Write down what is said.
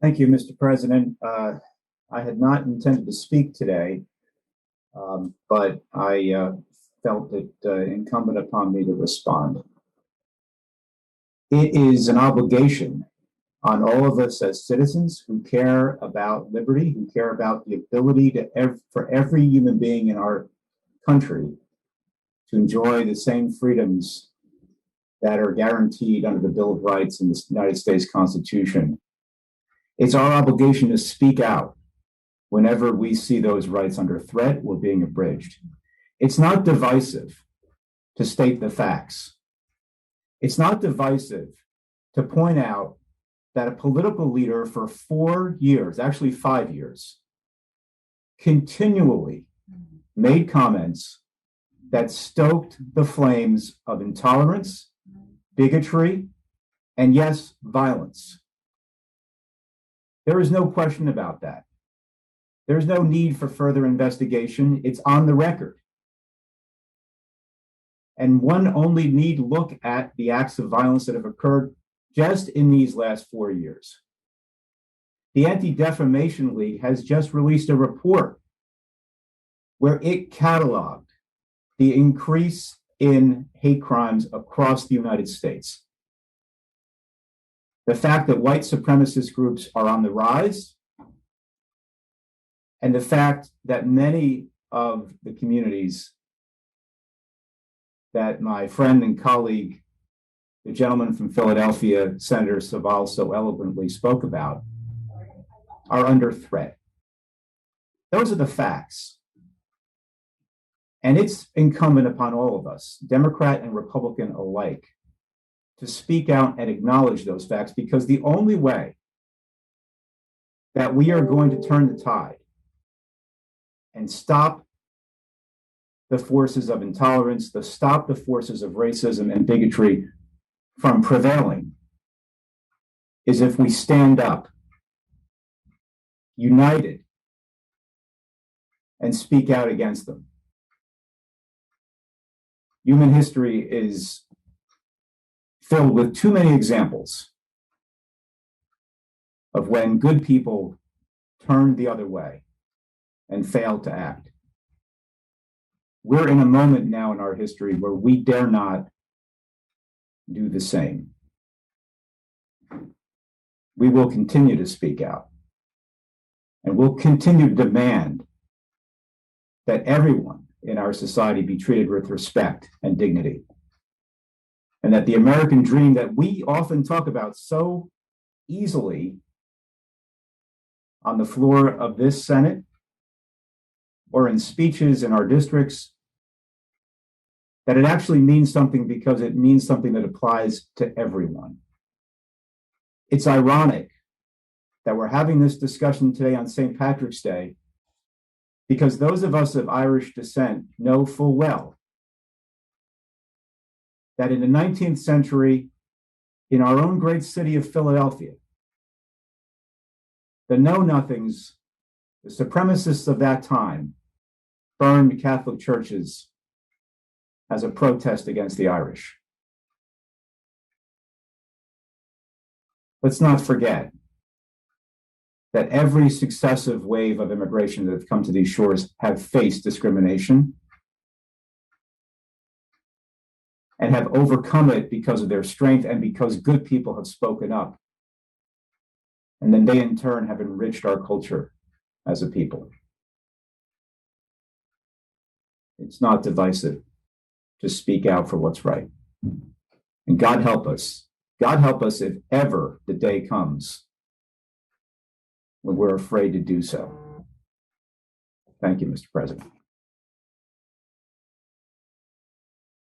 Thank you, Mr. President. I had not intended to speak today, but I felt it incumbent upon me to respond. It is an obligation on all of us as citizens who care about liberty, who care about the ability for every human being in our country to enjoy the same freedoms that are guaranteed under the Bill of Rights and the United States Constitution. It's our obligation to speak out whenever we see those rights under threat or being abridged. It's not divisive to state the facts. It's not divisive to point out that a political leader for 4 years, actually 5 years, continually made comments that stoked the flames of intolerance, bigotry, and yes, violence. There is no question about that. There's no need for further investigation. It's on the record. And one only need look at the acts of violence that have occurred just in these last 4 years. The Anti-Defamation League has just released a report where it cataloged the increase in hate crimes across the United States. The fact that white supremacist groups are on the rise, and the fact that many of the communities that my friend and colleague, the gentleman from Philadelphia, Senator Saval, so eloquently spoke about, are under threat. Those are the facts. And it's incumbent upon all of us, Democrat and Republican alike, to speak out and acknowledge those facts, because the only way that we are going to turn the tide and stop the forces of intolerance, to stop the forces of racism and bigotry from prevailing, is if we stand up, united, and speak out against them. Human history is filled with too many examples of when good people turned the other way and failed to act. We're in a moment now in our history where we dare not do the same. We will continue to speak out, and we'll continue to demand that everyone in our society be treated with respect and dignity, and that the American dream that we often talk about so easily on the floor of this Senate or in speeches in our districts, that it actually means something, because it means something that applies to everyone. It's ironic that we're having this discussion today on St. Patrick's Day, because those of us of Irish descent know full well that in the 19th century, in our own great city of Philadelphia, the know-nothings, the supremacists of that time, burned Catholic churches as a protest against the Irish. Let's not forget that every successive wave of immigration that have come to these shores have faced discrimination and have overcome it because of their strength and because good people have spoken up. And then they in turn have enriched our culture as a people. It's not divisive to speak out for what's right. And God help us if ever the day comes when we're afraid to do so. Thank you, Mr. President.